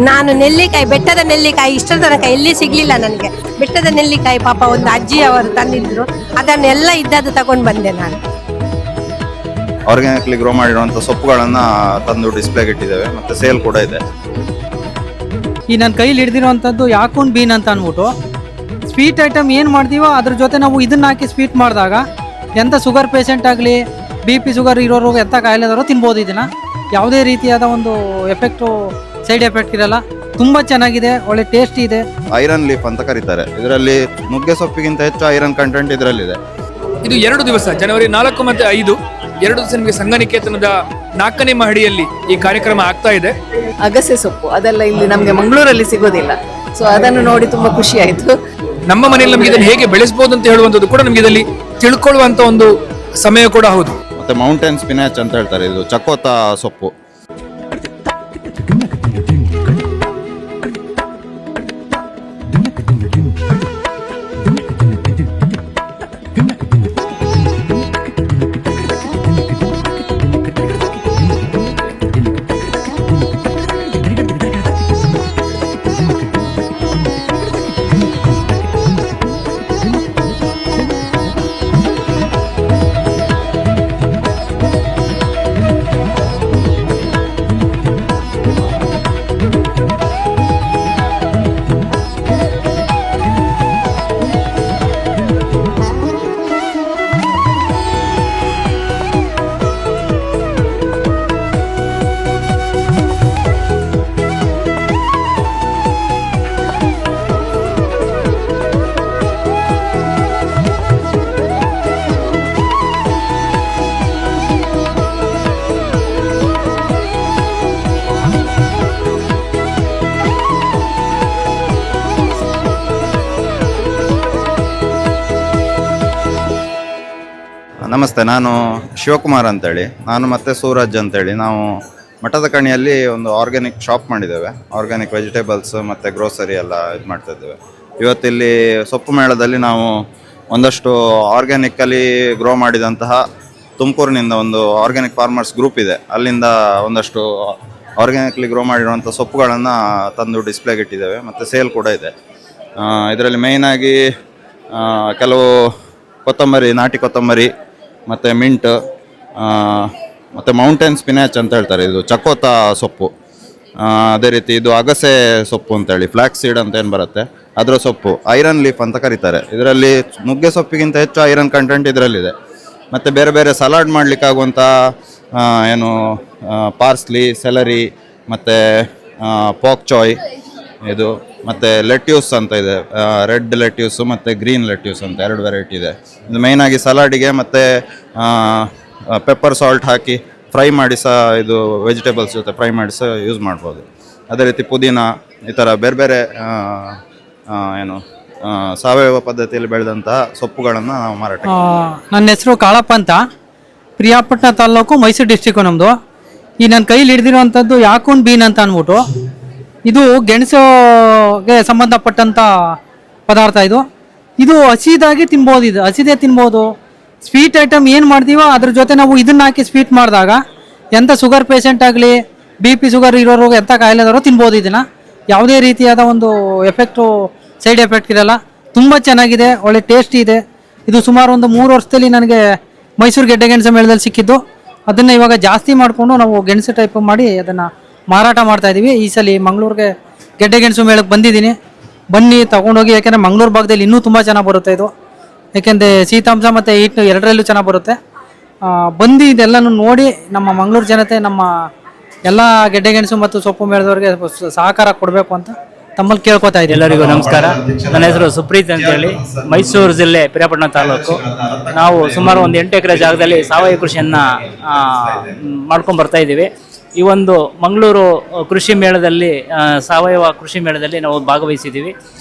ನಾನು ನೆಲ್ಲಿಕಾಯಿ, ಬೆಟ್ಟದ ನೆಲ್ಲಿಕಾಯಿ ಇಷ್ಟರ ತನಕ ಎಲ್ಲಿ ಸಿಗ್ಲಿಲ್ಲ ನನಗೆ. ಬೆಟ್ಟದ ನೆಲ್ಲಿಕಾಯಿ ಪಾಪ ಒಂದು ಅಜ್ಜಿ ಅವರು ತಂದಿದ್ರು, ಅದನ್ನೆಲ್ಲ ಇದ್ದದ್ದು ತಗೊಂಡು ಬಂದೆ ನಾನು. ಆರ್ಗ್ಯಾನಿಕ್ಲಿ ಗ್ರೋ ಮಾಡಿರುವಂಥ ಸೊಪ್ಪುಗಳನ್ನು ತಂದು ಡಿಸ್ಪ್ಲೇಗೆ ಇಟ್ಟಿದ್ದೇವೆ, ಮತ್ತು ಸೇಲ್ ಕೂಡ ಇದೆ. ಈ ನನ್ನ ಕೈಲಿ ಹಿಡ್ದಿರೋವಂಥದ್ದು ಯಾಕೂನ್ ಬೀನ್ ಅಂತ ಅಂದ್ಬಿಟ್ಟು ಸ್ವೀಟ್ ಐಟಮ್ ಏನು ಮಾಡ್ತೀವೋ ಅದ್ರ ಜೊತೆ ನಾವು ಇದನ್ನ ಹಾಕಿ ಸ್ವೀಟ್ ಮಾಡಿದಾಗ ಎಂಥ ಶುಗರ್ ಪೇಷಂಟ್ ಆಗಲಿ, BP ಶುಗರ್ ಇರೋರು, ಎಂಥ ಕಾಯಿಲೆ ಇರೋರು ತಿನ್ಬೋದು. ಇದನ್ನು ಯಾವುದೇ ರೀತಿಯಾದ ಒಂದು ಸೈಡ್ ಎಫೆಕ್ಟ್ ಇರಲ್ಲ. ತುಂಬ ಚೆನ್ನಾಗಿದೆ, ಒಳ್ಳೆ ಟೇಸ್ಟಿ ಇದೆ. ಐರನ್ ಲೀಫ್ ಅಂತ ಕರೀತಾರೆ. ಇದರಲ್ಲಿ ನುಗ್ಗೆ ಸೊಪ್ಪಿಗಿಂತ ಹೆಚ್ಚು ಐರನ್ ಕಂಟೆಂಟ್ ಇದರಲ್ಲಿದೆ. ಇದು 2 ದಿವಸ, ಜನವರಿ 4 ಮತ್ತು 5, 2 ದಿವಸ ನಿಮಗೆ ಸಂಘನಿಕೇತನದ 4ನೇ ಮಹಡಿಯಲ್ಲಿ ಈ ಕಾರ್ಯಕ್ರಮ ಆಗ್ತಾ ಇದೆ. ಅಗಸೆ ಸೊಪ್ಪು ಅದೆಲ್ಲ ಇಲ್ಲಿ ನಮಗೆ ಮಂಗಳೂರಲ್ಲಿ ಸಿಗೋದಿಲ್ಲ. ಸೊ ಅದನ್ನು ನೋಡಿ ತುಂಬಾ ಖುಷಿ ಆಯ್ತು. ನಮ್ಮ ಮನೆಯಲ್ಲಿ ನಮಗೆ ಇದನ್ನು ಹೇಗೆ ಬೆಳೆಸಬಹುದು ಅಂತ ಹೇಳುವಂಥದ್ದು ಕೂಡ ನಮಗೆ ಇದರಲ್ಲಿ ತಿಳ್ಕೊಳ್ಳುವಂತ ಒಂದು ಸಮಯ ಕೂಡ ಹೌದು. ಮತ್ತೆ ಮೌಂಟೇನ್ ಸ್ಪಿನಾಚ್ ಅಂತ ಹೇಳ್ತಾರೆ, ಇದು ಚಕೋತ ಸೊಪ್ಪು. ನಮಸ್ತೆ, ನಾನು ಶಿವಕುಮಾರ್ ಅಂತೇಳಿ, ನಾನು ಮತ್ತು ಸೂರಜ್ ಅಂತೇಳಿ, ನಾವು ಮಠದ ಕಣಿಯಲ್ಲಿ ಒಂದು ಆರ್ಗ್ಯಾನಿಕ್ ಶಾಪ್ ಮಾಡಿದ್ದೇವೆ. ಆರ್ಗ್ಯಾನಿಕ್ ವೆಜಿಟೇಬಲ್ಸ್ ಮತ್ತು ಗ್ರೋಸರಿ ಎಲ್ಲ ಇದು ಮಾಡ್ತಾಯಿದ್ದೇವೆ. ಇವತ್ತಿಲ್ಲಿ ಸೊಪ್ಪು ಮೇಳದಲ್ಲಿ ನಾವು ಒಂದಷ್ಟು ಆರ್ಗ್ಯಾನಿಕಲಿ ಗ್ರೋ ಮಾಡಿದಂತಹ ತುಮಕೂರಿನಿಂದ ಒಂದು ಆರ್ಗ್ಯಾನಿಕ್ ಫಾರ್ಮರ್ಸ್ ಗ್ರೂಪ್ ಇದೆ, ಅಲ್ಲಿಂದ ಒಂದಷ್ಟು ಆರ್ಗ್ಯಾನಿಕ್ಲಿ ಗ್ರೋ ಮಾಡಿರುವಂಥ ಸೊಪ್ಪುಗಳನ್ನು ತಂದು ಡಿಸ್ಪ್ಲೇಗೆ ಇಟ್ಟಿದ್ದೇವೆ, ಮತ್ತು ಸೇಲ್ ಕೂಡ ಇದೆ. ಇದರಲ್ಲಿ ಮೇಯ್ನಾಗಿ ಕೆಲವು ಕೊತ್ತಂಬರಿ, ನಾಟಿ ಕೊತ್ತಂಬರಿ, ಮತ್ತು ಮಿಂಟ್, ಮತ್ತು ಮೌಂಟೇನ್ ಸ್ಪಿನಾಚ್ ಅಂತ ಹೇಳ್ತಾರೆ, ಇದು ಚಕೋತ ಸೊಪ್ಪು. ಅದೇ ರೀತಿ ಇದು ಅಗಸೆ ಸೊಪ್ಪು ಅಂತೇಳಿ, ಫ್ಲ್ಯಾಕ್ಸ್ ಸೀಡ್ ಅಂತ ಏನು ಬರುತ್ತೆ ಅದರ ಸೊಪ್ಪು, ಐರನ್ ಲೀಫ್ ಅಂತ ಕರೀತಾರೆ. ಇದರಲ್ಲಿ ನುಗ್ಗೆ ಸೊಪ್ಪಿಗಿಂತ ಹೆಚ್ಚು ಐರನ್ ಕಂಟೆಂಟ್ ಇದರಲ್ಲಿದೆ. ಮತ್ತು ಬೇರೆ ಬೇರೆ ಸಲಾಡ್ ಮಾಡಲಿಕ್ಕಾಗುವಂಥ ಏನು ಪಾರ್ಸ್ಲಿ, ಸೆಲರಿ, ಮತ್ತು ಪಾಕ್ ಚಾಯ್ ಇದು, ಮತ್ತು ಲೆಟ್ಯೂಸ್ ಅಂತ ಇದೆ, ರೆಡ್ ಲೆಟ್ಯೂಸು ಮತ್ತು ಗ್ರೀನ್ ಲೆಟ್ಯೂಸ್ ಅಂತ 2 ವೆರೈಟಿ ಇದೆ. ಇದು ಮೇಯ್ನಾಗಿ ಸಲಾಡಿಗೆ ಮತ್ತು ಪೆಪ್ಪರ್ ಸಾಲ್ಟ್ ಹಾಕಿ ಫ್ರೈ ಮಾಡಿ ಸಹ ಇದು ವೆಜಿಟೇಬಲ್ಸ್ ಜೊತೆ ಫ್ರೈ ಮಾಡಿ ಸಹ ಯೂಸ್ ಮಾಡ್ಬೋದು. ಅದೇ ರೀತಿ ಪುದೀನ, ಈ ಥರ ಬೇರೆ ಬೇರೆ ಏನು ಸಾವಯವ ಪದ್ಧತಿಯಲ್ಲಿ ಬೆಳೆದಂತಹ ಸೊಪ್ಪುಗಳನ್ನು ನಾವು ಮಾರಾಟ. ನನ್ನ ಹೆಸರು ಕಾಳಪ್ಪ ಅಂತ, ಪ್ರಿಯಾಪಟ್ಟಣ ತಾಲೂಕು, ಮೈಸೂರು ಡಿಸ್ಟಿಕ್ಕು ನಮ್ಮದು. ಈ ನನ್ನ ಕೈಲಿ ಹಿಡ್ದಿರೋವಂಥದ್ದು ಯಾಕೂನ್ ಬೀನ್ ಅಂತ ಅಂದ್ಬಿಟ್ಟು ಇದು ಗೆಣಸುಗೆ ಸಂಬಂಧಪಟ್ಟಂಥ ಪದಾರ್ಥ. ಇದು ಹಸಿದಾಗಿ ತಿನ್ಬೋದು, ಇದು ಹಸಿದೇ ತಿನ್ಬೋದು. ಸ್ವೀಟ್ ಐಟಮ್ ಏನು ಮಾಡ್ತೀವೋ ಅದ್ರ ಜೊತೆ ನಾವು ಇದನ್ನ ಹಾಕಿ ಸ್ವೀಟ್ ಮಾಡಿದಾಗ ಎಂಥ ಶುಗರ್ ಪೇಷಂಟ್ ಆಗಲಿ, BP ಶುಗರ್ ಇರೋರು, ಎಂಥ ಕಾಯಿಲೆ ಇರೋರು ತಿನ್ಬೋದು. ಇದನ್ನು ಯಾವುದೇ ರೀತಿಯಾದ ಒಂದು ಸೈಡ್ ಎಫೆಕ್ಟ್ ಇರಲ್ಲ. ತುಂಬ ಚೆನ್ನಾಗಿದೆ, ಒಳ್ಳೆ ಟೇಸ್ಟಿ ಇದೆ. ಇದು ಸುಮಾರು ಒಂದು 3 ವರ್ಷದಲ್ಲಿ ನನಗೆ ಮೈಸೂರು ಗೆಡ್ಡೆ ಗೆಣಸು ಮೇಳದಲ್ಲಿ ಸಿಕ್ಕಿದ್ದು. ಅದನ್ನು ಇವಾಗ ಜಾಸ್ತಿ ಮಾಡಿಕೊಂಡು ನಾವು ಗೆಣಸು ಟೈಪ್ ಮಾಡಿ ಅದನ್ನು ಮಾರಾಟ ಮಾಡ್ತಾಯಿದ್ದೀವಿ. ಈ ಸಲ ಮಂಗಳೂರಿಗೆ ಗೆಡ್ಡೆ ಗೆಣಸು ಮೇಳಕ್ಕೆ ಬಂದಿದ್ದೀನಿ, ಬನ್ನಿ ತೊಗೊಂಡೋಗಿ. ಯಾಕೆಂದರೆ ಮಂಗಳೂರು ಭಾಗದಲ್ಲಿ ಇನ್ನೂ ತುಂಬ ಚೆನ್ನಾಗಿ ಬರುತ್ತೆ ಇದು, ಯಾಕೆಂದರೆ ಶೀತಾಂಶ ಮತ್ತು ಹೀಟ್ ಎರಡರಲ್ಲೂ ಚೆನ್ನಾಗಿ ಬರುತ್ತೆ. ಬಂದು ಇದೆಲ್ಲನೂ ನೋಡಿ ನಮ್ಮ ಮಂಗಳೂರು ಜನತೆ, ನಮ್ಮ ಎಲ್ಲ ಗೆಡ್ಡೆ ಗೆಣಸು ಮತ್ತು ಸೊಪ್ಪು ಮೇಳದವ್ರಿಗೆ ಸಹಕಾರ ಕೊಡಬೇಕು ಅಂತ ತಮ್ಮಲ್ಲಿ ಕೇಳ್ಕೊತಾ ಇದ್ದೀನಿ. ಎಲ್ಲರಿಗೂ ನಮಸ್ಕಾರ. ನನ್ನ ಹೆಸರು ಸುಪ್ರೀತ್ ಅಂತೇಳಿ, ಮೈಸೂರು ಜಿಲ್ಲೆ ಪಿರಿಯಾಪಟ್ಟಣ ತಾಲೂಕು. ನಾವು ಸುಮಾರು ಒಂದು 8 ಎಕರೆ ಜಾಗದಲ್ಲಿ ಸಾವಯವ ಕೃಷಿಯನ್ನು ಮಾಡ್ಕೊಂಡು ಬರ್ತಾ ಇದ್ದೀವಿ. ಈ ಒಂದು ಮಂಗಳೂರು ಕೃಷಿ ಮೇಳದಲ್ಲಿ, ಸಾವಯವ ಕೃಷಿ ಮೇಳದಲ್ಲಿ ನಾವು ಭಾಗವಹಿಸಿದ್ದೀವಿ.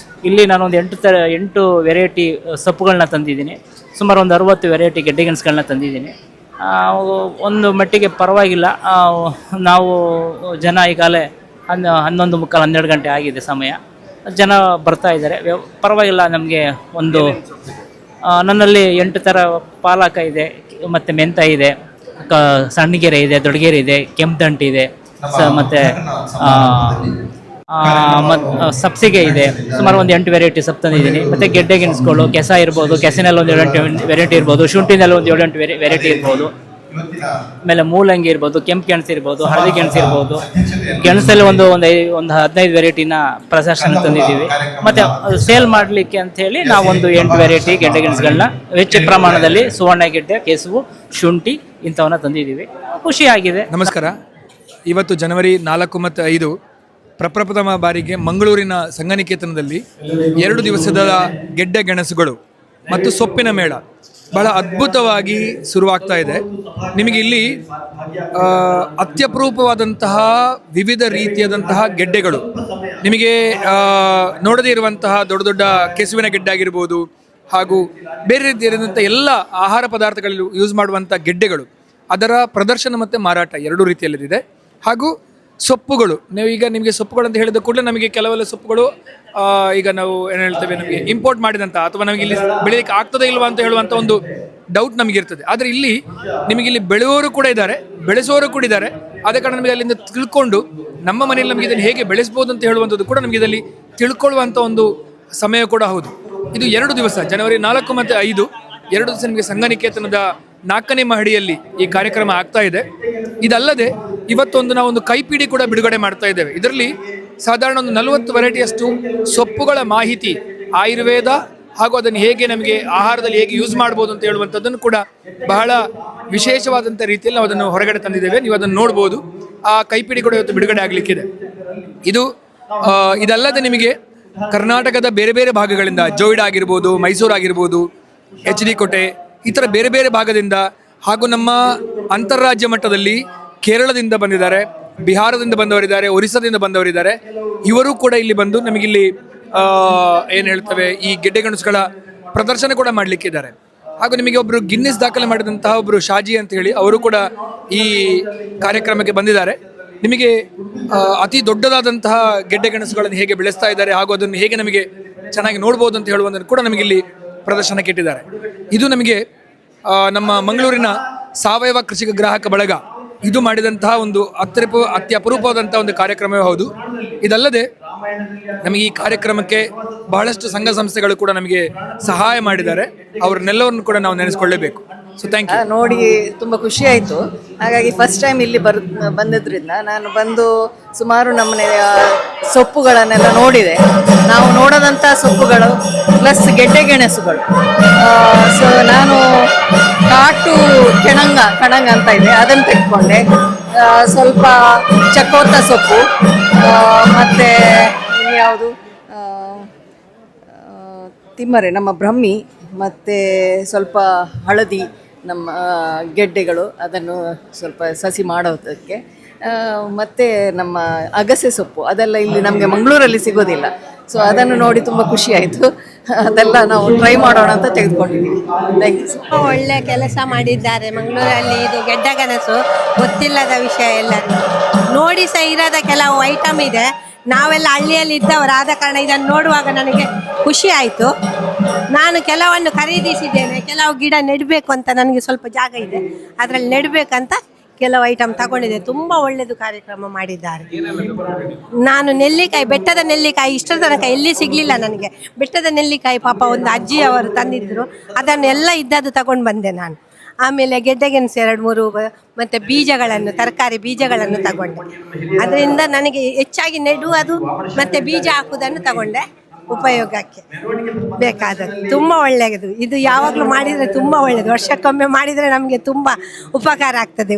ಇಲ್ಲಿ ನಾನೊಂದು 8 ವೆರೈಟಿ ಸೊಪ್ಪುಗಳನ್ನ ತಂದಿದ್ದೀನಿ. ಸುಮಾರು ಒಂದು 60 ವೆರೈಟಿ ಗೆಡ್ಡೆ ಗೆಣಸುಗಳನ್ನ ತಂದಿದ್ದೀನಿ. ಒಂದು ಮಟ್ಟಿಗೆ ಪರವಾಗಿಲ್ಲ. ನಾವು ಜನ ಈಗಾಗಲೇ 11:15 12 ಗಂಟೆ ಆಗಿದೆ ಸಮಯ, ಜನ ಬರ್ತಾ ಇದ್ದಾರೆ. ಪರವಾಗಿಲ್ಲ. ನಮಗೆ ಒಂದು ನನ್ನಲ್ಲಿ 8 ಥರ ಪಾಲಕ ಇದೆ, ಮತ್ತು ಮೆಂತ ಇದೆ, ಸಣ್ಣಗೆರೆ ಇದೆ, ದೊಡ್ಡಗೆರೆ ಇದೆ, ಕೆಂಪುದಂಟು ಇದೆ, ಮತ್ತು ಸಬ್ಸಿಗೆ ಇದೆ, ಸುಮಾರು ಒಂದು 8 ವೆರೈಟಿ ಸೊಪ್ಪು ತಂದಿದ್ದೀನಿ. ಮತ್ತು ಗೆಡ್ಡೆ ಗೆಣಸುಗಳು, ಕೆಸ ಇರ್ಬೋದು, ಕೆಸಿನಲ್ಲಿ ಒಂದು 7-8 ವೆರೈಟಿ ಇರ್ಬೋದು, ಶುಂಠಿನಲ್ಲಿ ಒಂದು 7-8 ವೆರೈಟಿ ಇರ್ಬೋದು. ಆಮೇಲೆ ಮೂಲಂಗಿ ಇರ್ಬೋದು, ಕೆಂಪು ಗೆಣಸು ಇರ್ಬೋದು, ಹಳದಿ ಗೆಣಸು ಇರ್ಬೋದು. ಗೆಣಸಲ್ಲಿ ಒಂದು 15 ವೆರೈಟಿನ ಪ್ರದರ್ಶನ ತಂದಿದ್ದೀವಿ. ಮತ್ತು ಅದು ಸೇಲ್ ಮಾಡಲಿಕ್ಕೆ ಅಂಥೇಳಿ ನಾವು ಒಂದು 8 ವೆರೈಟಿ ಗೆಡ್ಡೆ ಗೆಣಸುಗಳನ್ನ ಹೆಚ್ಚು ಪ್ರಮಾಣದಲ್ಲಿ ಸುವರ್ಣ ಗೆಡ್ಡೆ, ಕೆಸುವು, ಶುಂಠಿ ಇಂಥವನ್ನ ತಂದಿದ್ದೀವಿ. ಖುಷಿಯಾಗಿದೆ. ನಮಸ್ಕಾರ. ಇವತ್ತು ಜನವರಿ 4 ಮತ್ತು 5 ಪ್ರಪ್ರಥಮ ಬಾರಿಗೆ ಮಂಗಳೂರಿನ ಸಂಘನಿಕೇತನದಲ್ಲಿ 2 ದಿವಸದ ಗೆಡ್ಡೆ ಗೆಣಸುಗಳು ಮತ್ತು ಸೊಪ್ಪಿನ ಮೇಳ ಬಹಳ ಅದ್ಭುತವಾಗಿ ಶುರುವಾಗ್ತಾ ಇದೆ. ನಿಮಗೆ ಇಲ್ಲಿ ಅತ್ಯಪರೂಪವಾದಂತಹ ವಿವಿಧ ರೀತಿಯಾದಂತಹ ಗೆಡ್ಡೆಗಳು, ನಿಮಗೆ ನೋಡದೇ ಇರುವಂತಹ ದೊಡ್ಡ ದೊಡ್ಡ ಕೆಸುವಿನ ಗೆಡ್ಡೆ ಆಗಿರ್ಬೋದು, ಹಾಗೂ ಬೇರೆ ರೀತಿಯಾದಂಥ ಎಲ್ಲ ಆಹಾರ ಪದಾರ್ಥಗಳಲ್ಲಿ ಯೂಸ್ ಮಾಡುವಂಥ ಗೆಡ್ಡೆಗಳು, ಅದರ ಪ್ರದರ್ಶನ ಮತ್ತು ಮಾರಾಟ 2 ರೀತಿಯಲ್ಲಿದೆ. ಹಾಗೂ ಸೊಪ್ಪುಗಳು, ಈಗ ನಿಮಗೆ ಸೊಪ್ಪುಗಳು ಅಂತ ಹೇಳಿದ ಕೂಡಲೇ ನಮಗೆ ಕೆಲವೆಲ್ಲ ಸೊಪ್ಪುಗಳು ಈಗ ನಾವು ಏನು ಹೇಳ್ತೇವೆ, ನಮಗೆ ಇಂಪೋರ್ಟ್ ಮಾಡಿದಂಥ ಅಥವಾ ನಮಗೆ ಇಲ್ಲಿ ಬೆಳೆಯಲಿಕ್ಕೆ ಆಗ್ತದೆ ಇಲ್ವಾ ಅಂತ ಹೇಳುವಂಥ ಒಂದು ಡೌಟ್ ನಮಗಿರ್ತದೆ. ಆದರೆ ಇಲ್ಲಿ ನಿಮಗೆ ಇಲ್ಲಿ ಬೆಳೆಯೋರು ಕೂಡ ಇದ್ದಾರೆ, ಬೆಳೆಸೋರು ಕೂಡ ಇದ್ದಾರೆ. ಆದ ಕಾರಣ ನಮಗೆ ಅಲ್ಲಿಂದ ತಿಳ್ಕೊಂಡು ನಮ್ಮ ಮನೆಯಲ್ಲಿ ನಮಗೆ ಇದನ್ನು ಹೇಗೆ ಬೆಳೆಸ್ಬೋದು ಅಂತ ಹೇಳುವಂಥದ್ದು ಕೂಡ ನಮಗೆ ಇದರಲ್ಲಿ ತಿಳ್ಕೊಳ್ಳುವಂಥ ಒಂದು ಸಮಯ ಕೂಡ ಹೌದು. ಇದು 2 ದಿವಸ, ಜನವರಿ 4 ಮತ್ತು 5 2 ದಿವಸ ನಿಮಗೆ ಸಂಘನಿಕೇತನದ 4ನೇ ಮಹಡಿಯಲ್ಲಿ ಈ ಕಾರ್ಯಕ್ರಮ ಆಗ್ತಾ ಇದೆ. ಇದಲ್ಲದೆ ಇವತ್ತೊಂದು ನಾವೊಂದು ಕೈಪಿಡಿ ಕೂಡ ಬಿಡುಗಡೆ ಮಾಡ್ತಾ ಇದ್ದೇವೆ. ಇದರಲ್ಲಿ ಸಾಧಾರಣ ಒಂದು 40 ವೆರೈಟಿಯಷ್ಟು ಸೊಪ್ಪುಗಳ ಮಾಹಿತಿ, ಆಯುರ್ವೇದ ಹಾಗೂ ಅದನ್ನು ಹೇಗೆ ನಮಗೆ ಆಹಾರದಲ್ಲಿ ಹೇಗೆ ಯೂಸ್ ಮಾಡ್ಬೋದು ಅಂತ ಹೇಳುವಂಥದ್ದನ್ನು ಕೂಡ ಬಹಳ ವಿಶೇಷವಾದಂಥ ರೀತಿಯಲ್ಲಿ ನಾವು ಅದನ್ನು ಹೊರಗಡೆ ತಂದಿದ್ದೇವೆ. ನೀವು ಅದನ್ನು ನೋಡ್ಬೋದು. ಆ ಕೈಪಿಡಿ ಕೂಡ ಇವತ್ತು ಬಿಡುಗಡೆ ಆಗಲಿಕ್ಕಿದೆ. ಇದಲ್ಲದೆ ನಿಮಗೆ ಕರ್ನಾಟಕದ ಬೇರೆ ಬೇರೆ ಭಾಗಗಳಿಂದ, ಜೋಯಿಡಾ ಆಗಿರ್ಬೋದು, ಮೈಸೂರು ಆಗಿರ್ಬೋದು, HD ಕೋಟೆ, ಈ ಥರ ಬೇರೆ ಬೇರೆ ಭಾಗದಿಂದ, ಹಾಗೂ ನಮ್ಮ ಅಂತಾರಾಜ್ಯ ಮಟ್ಟದಲ್ಲಿ ಕೇರಳದಿಂದ ಬಂದಿದ್ದಾರೆ, ಬಿಹಾರದಿಂದ ಬಂದವರಿದ್ದಾರೆ, ಒರಿಸ್ಸಾದಿಂದ ಬಂದವರಿದ್ದಾರೆ. ಇವರು ಕೂಡ ಇಲ್ಲಿ ಬಂದು ನಮಗಿಲ್ಲಿ ಏನು ಹೇಳ್ತೇವೆ, ಈ ಗೆಡ್ಡೆ ಗೆಣಸುಗಳ ಪ್ರದರ್ಶನ ಕೂಡ ಮಾಡಲಿಕ್ಕಿದ್ದಾರೆ. ಹಾಗೂ ನಿಮಗೆ ಒಬ್ಬರು ಗಿನ್ನಿಸ್ ದಾಖಲೆ ಮಾಡಿದಂತಹ ಒಬ್ಬರು ಶಾಜಿ ಅಂತ ಹೇಳಿ ಅವರು ಕೂಡ ಈ ಕಾರ್ಯಕ್ರಮಕ್ಕೆ ಬಂದಿದ್ದಾರೆ. ನಿಮಗೆ ಅತಿ ದೊಡ್ಡದಾದಂತಹ ಗೆಡ್ಡೆ ಗೆಣಸುಗಳನ್ನು ಹೇಗೆ ಬೆಳೆಸ್ತಾ ಇದ್ದಾರೆ ಹಾಗೂ ಅದನ್ನು ಹೇಗೆ ನಮಗೆ ಚೆನ್ನಾಗಿ ನೋಡ್ಬೋದು ಅಂತ ಹೇಳುವುದನ್ನು ಕೂಡ ನಮಗಿಲ್ಲಿ ಪ್ರದರ್ಶನಕ್ಕೆ ಇಟ್ಟಿದ್ದಾರೆ. ಇದು ನಮಗೆ ನಮ್ಮ ಮಂಗಳೂರಿನ ಸಾವಯವ ಕೃಷಿಕ ಗ್ರಾಹಕ ಬಳಗ ಇದು ಮಾಡಿದಂತಹ ಒಂದು ಅತ್ಯಪರೂಪವಾದಂತಹ ಒಂದು ಕಾರ್ಯಕ್ರಮವೇ ಹೌದು. ಇದಲ್ಲದೆ ನಮಗೆ ಈ ಕಾರ್ಯಕ್ರಮಕ್ಕೆ ಬಹಳಷ್ಟು ಸಂಘ ಸಂಸ್ಥೆಗಳು ಕೂಡ ನಮಗೆ ಸಹಾಯ ಮಾಡಿದ್ದಾರೆ. ಅವ್ರನ್ನೆಲ್ಲವನ್ನು ಕೂಡ ನಾವು ನೆನೆಸ್ಕೊಳ್ಳೇಬೇಕು. So thank you. ನೋಡಿ ತುಂಬ ಖುಷಿ ಆಯಿತು. ಹಾಗಾಗಿ ಫಸ್ಟ್ ಟೈಮ್ ಇಲ್ಲಿ ಬಂದಿದ್ರಿಂದ ನಾನು ಬಂದು ಸುಮಾರು ನಮ್ಮನೆಯ ಸೊಪ್ಪುಗಳನ್ನೆಲ್ಲ ನೋಡಿದೆ. ನಾವು ನೋಡೋದಂಥ ಸೊಪ್ಪುಗಳು ಪ್ಲಸ್ ಗೆಡ್ಡೆ ಗೆಣಸುಗಳು. ಸೊ ನಾನು ಕಾಟು ಕಣಂಗ ಅಂತ ಇದೆ, ಅದನ್ನು ತೆಗೆದುಕೊಂಡೆ. ಸ್ವಲ್ಪ ಚಕೋತ ಸೊಪ್ಪು, ಮತ್ತು ಇನ್ಯಾವುದು ತಿಮ್ಮರೆ, ನಮ್ಮ ಬ್ರಹ್ಮಿ, ಮತ್ತು ಸ್ವಲ್ಪ ಹಳದಿ, ನಮ್ಮ ಗೆಡ್ಡೆಗಳು, ಅದನ್ನು ಸ್ವಲ್ಪ ಸಸಿ ಮಾಡೋದಕ್ಕೆ. ಮತ್ತು ನಮ್ಮ ಅಗಸೆ ಸೊಪ್ಪು, ಅದೆಲ್ಲ ಇಲ್ಲಿ ನಮಗೆ ಮಂಗಳೂರಲ್ಲಿ ಸಿಗೋದಿಲ್ಲ. ಸೊ ಅದನ್ನು ನೋಡಿ ತುಂಬ ಖುಷಿ ಆಯಿತು. ಅದೆಲ್ಲ ನಾವು ಟ್ರೈ ಮಾಡೋಣ ಅಂತ ತೆಗೆದುಕೊಂಡಿದ್ದೀವಿ. Thank you. ಒಳ್ಳೆ ಕೆಲಸ ಮಾಡಿದ್ದಾರೆ ಮಂಗಳೂರಲ್ಲಿ. ಇದು ಗೆಡ್ಡೆ ಗೆಣಸು ಗೊತ್ತಿಲ್ಲದ ವಿಷಯ, ಎಲ್ಲರೂ ನೋಡಿ ಸಹ ಇರೋದ ಕೆಲವು ಐಟಮ್ ಇದೆ. ನಾವೆಲ್ಲ ಹಳ್ಳಿಯಲ್ಲಿ ಇದ್ದವರು ಆದ ಕಾರಣ ಇದನ್ನು ನೋಡುವಾಗ ನನಗೆ ಖುಷಿ ಆಯಿತು. ನಾನು ಕೆಲವನ್ನು ಖರೀದಿಸಿದ್ದೇನೆ. ಕೆಲವು ಗಿಡ ನೆಡಬೇಕು ಅಂತ ನನಗೆ ಸ್ವಲ್ಪ ಜಾಗ ಇದೆ, ಅದರಲ್ಲಿ ನೆಡಬೇಕಂತ ಕೆಲವು ಐಟಮ್ ತಗೊಂಡಿದ್ದೆ. ತುಂಬ ಒಳ್ಳೆಯದು ಕಾರ್ಯಕ್ರಮ ಮಾಡಿದ್ದಾರೆ. ನಾನು ನೆಲ್ಲಿಕಾಯಿ, ಬೆಟ್ಟದ ನೆಲ್ಲಿಕಾಯಿ ಇಷ್ಟರ ತನಕ ಎಲ್ಲಿ ಸಿಗಲಿಲ್ಲ ನನಗೆ. ಬೆಟ್ಟದ ನೆಲ್ಲಿಕಾಯಿ ಪಾಪ ಒಂದು ಅಜ್ಜಿ ಅವರು ತಂದಿದ್ದರು, ಅದನ್ನೆಲ್ಲ ಇದ್ದದ್ದು ತಗೊಂಡು ಬಂದೆ ನಾನು. ಆಮೇಲೆ ಗೆಡ್ಡೆ ಗೆಣಸು 2-3 ಮತ್ತು ಬೀಜಗಳನ್ನು, ತರಕಾರಿ ಬೀಜಗಳನ್ನು ತಗೊಂಡೆ. ಅದರಿಂದ ನನಗೆ ಹೆಚ್ಚಾಗಿ ನೆಡುವುದು ಮತ್ತು ಬೀಜ ಹಾಕುವುದನ್ನು ತಗೊಂಡೆ ಉಪಯೋಗಕ್ಕೆ ಬೇಕಾದದ್ದು. ತುಂಬ ಒಳ್ಳೆಯದು ಇದು. ಯಾವಾಗಲೂ ಮಾಡಿದರೆ ತುಂಬ ಒಳ್ಳೆಯದು. ವರ್ಷಕ್ಕೊಮ್ಮೆ ಮಾಡಿದರೆ ನಮಗೆ ತುಂಬ ಉಪಕಾರ ಆಗ್ತದೆ.